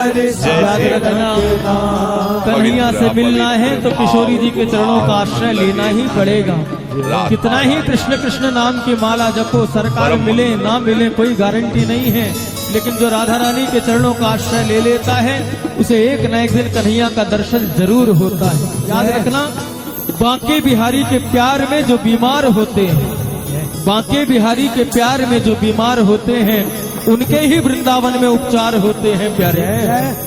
याद रखना, कन्हैया से मिलना है तो किशोरी जी के चरणों का आश्रय लेना ही पड़ेगा। कितना ही कृष्ण कृष्ण नाम की माला जपो, सरकार मिले ना मिले कोई गारंटी नहीं है, लेकिन जो राधा रानी के चरणों का आश्रय ले लेता है उसे एक न एक दिन कन्हैया का दर्शन जरूर होता है। याद रखना, बांके बिहारी के प्यार में जो बीमार होते हैं, बांके बिहारी के प्यार में जो बीमार होते हैं उनके ही वृंदावन में उपचार होते हैं प्यारे,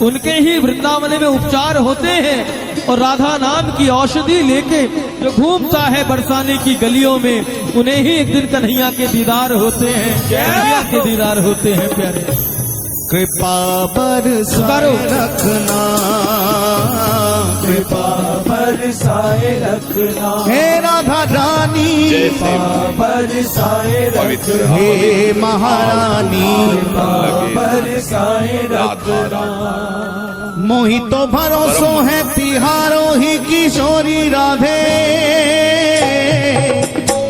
उनके ही वृंदावन में उपचार होते हैं। और राधा नाम की औषधि लेके जो घूमता है बरसाने की गलियों में, उन्हें ही एक दिन कन्हैया के दीदार होते हैं, कन्हैया के दीदार होते हैं प्यारे। कृपा बरसाए रखना, कृपा बरसाए रखना, हे राधा रानी कृपा बरसाए रखना, हे महारानी कृपा बरसाए रखना। मोहि तो भरोसो है तिहारो ही किशोरी राधे,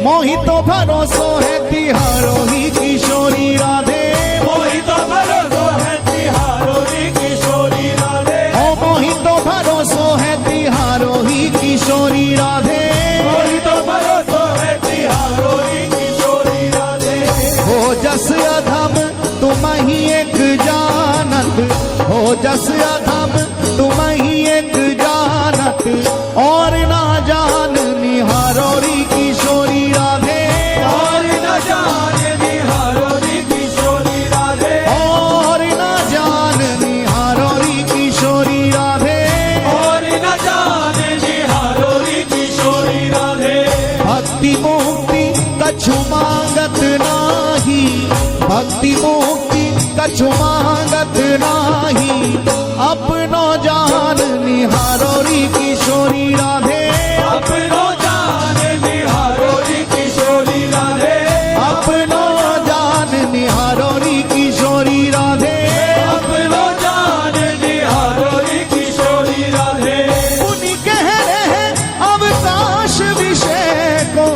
मोहि तो भरोसो है तिहारो ही किशोरी राधे, मोहि तो भरोसो है तिहारो ही किशोरी राधे, ओ मोहि तो भरोसो है तिहारो ही किशोरी राधे, मोहि तो भरोसो है तिहारो ही किशोरी राधे। हो जस अधम तुम ही एक जानत, हो जस अधम तुम ही एक जानत, और ना जान निहारोरी किशोरी राधे, और न जाने निहारोरी किशोरी राधे, और ना जान निहारोरी किशोरी राधे, और न जाने निहारोरी किशोरी राधे। भक्ति मुक्ति कछु मांगत नाही, भक्ति मुक्ति कछु मांगत नाही, अपनो जान निहारोरी किशोरी राधे, अपनो जाने निहारोरी किशोरी राधे, अपनो जान निहारोरी किशोरी राधे, अपनो जाने निहारोरी किशोरी राधे। मुनि कह रहे अवकाश विषय को,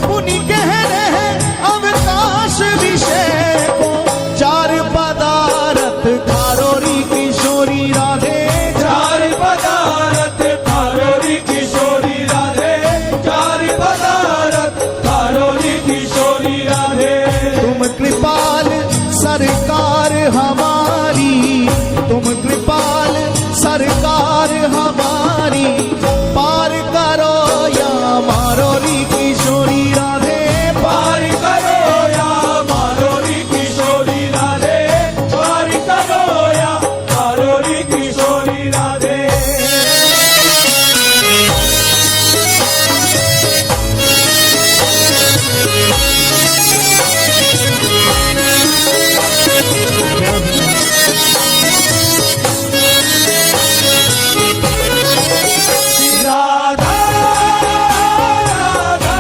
मुनि कह रहे अवकाश विषय को, चार पदार्थ खारोरी किशोरी राधे, चार पदार्थ खारोरी किशोरी राधे, चार पदार्थ खारोरी किशोरी राधे। तुम कृपाल सरकार हमारी, तुम कृपाल सरकार हमारी, पार करो या मारोरी किशोरी राधे, पार करो या मारोरी किशोरी राधे, पार करो या मारोरी किशोरी राधे। राधा राधा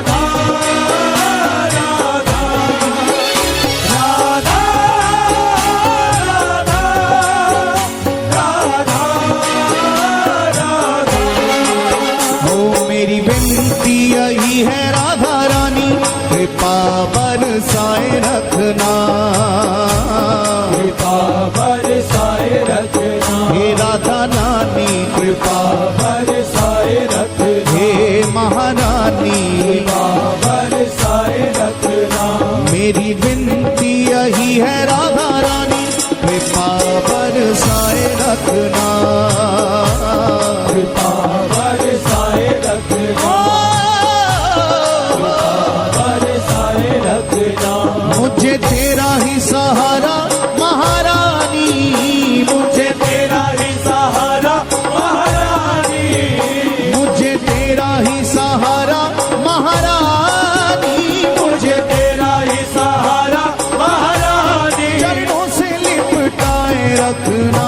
राधा राधा राधा राधा राधा। हो मेरी विनती यही है राधा रानी, कृपा बरसाए रखना, कृपा बरसाए रखना, हे राधा रानी कृपा, बरसाए रखना, हे महारानी कृपा बरसाए रखना। मेरी विनती यही है राधा रानी, कृपा बरसाए रखना, कृपा बरसाए रखना, बरसाए रखना। मुझे तेरा ही सहारा महारानी, मुझे तेरा ही सहारा महारानी, मुझे तेरा ही सहारा महारानी, मुझे तेरा ही सहारा महारानी। चरणों से लिपटाए रखना,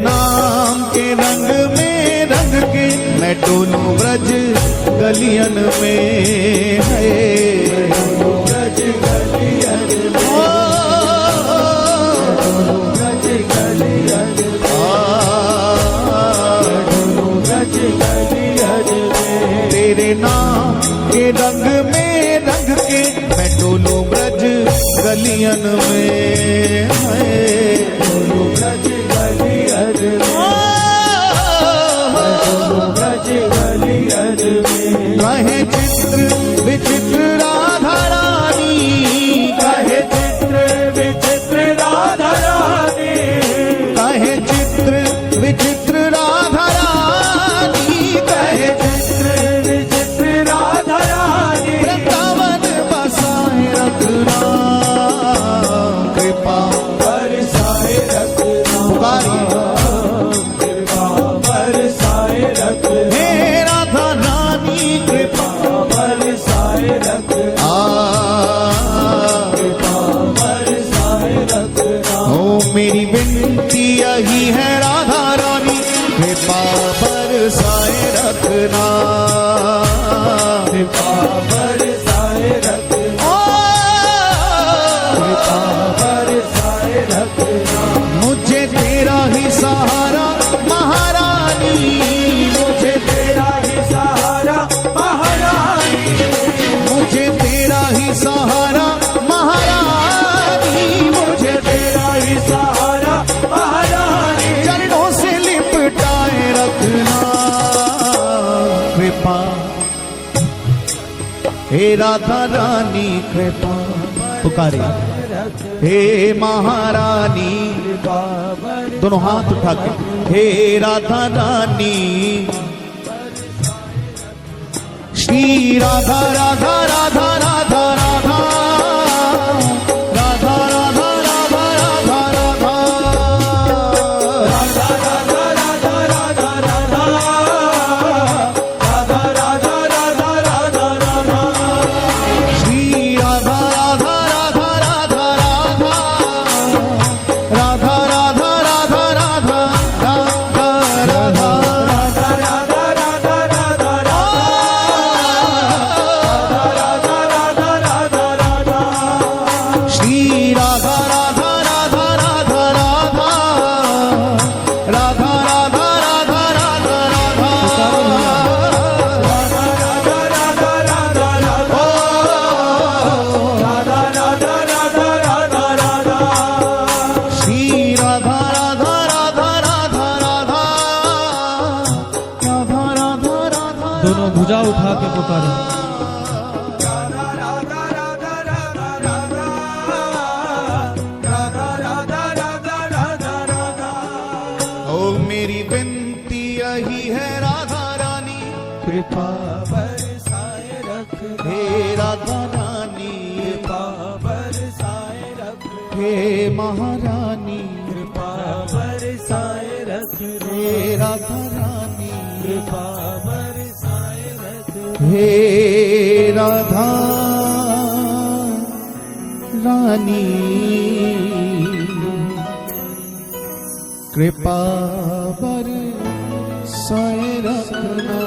नाम के रंग में रंग के मैं डोलूं ब्रज गलियन में है ब्रज गलियन में, ब्रज गलियन में, ब्रज गलियन में। तेरे नाम के रंग में रंग के मैं डोलूं ब्रज गलियन में है ब्रज गलियन में, ब्रज गलियन में। कहे चित्र विचित्र राधा रानी, कहे चित्र विचित्र राधा रानी, कहे चित्र विचित्र राधा रानी, कहे चित्र विचित्र राधा रानी। वृंदावन बसाए रखना कृपा बरसाए रखना, पुकारिए कृपा बरसाए रखना, हे राधा रानी कृपा बरसाए रखना, कृपा बरसाए रखना। हो मेरी विनती यही है राधा रानी कृपा बरसाए रखना कृपा बरसाए रखना, कृपा बरसाए रखना। मुझे तेरा ही सहारा महारानी, मुझे तेरा ही सहारा महारानी, मुझे तेरा ही सहारा महारानी, मुझे तेरा ही सहारा महारानी। चरणों से लिपटाए रखना कृपा हे राधा रानी कृपा पुकारे हे महारानी दोनों हाथ उठा के हे राधा रानी श्री राधा राधा राधा राधा राधा राधा राधा राधा राधा राधा श्री राधा राधा राधा राधा राधा राधा राधा राधा राधा श्री राधा राधा राधा राधा राधा राधा राधा राधा राधा राधा श्री राधा राधा राधा राधा राधा राधा राधा राधा दोनों भुजा उठा के पुकारे ओ मेरी विनती यही है राधा रानी कृपा बरसाए रख, हे राधा रानी कृपा बरसाए रख, हे महारानी कृपा बरसाए रख, हे राधा रानी कृपा बरसाए रख। हे राधा रानी कृपा बरसाए रखना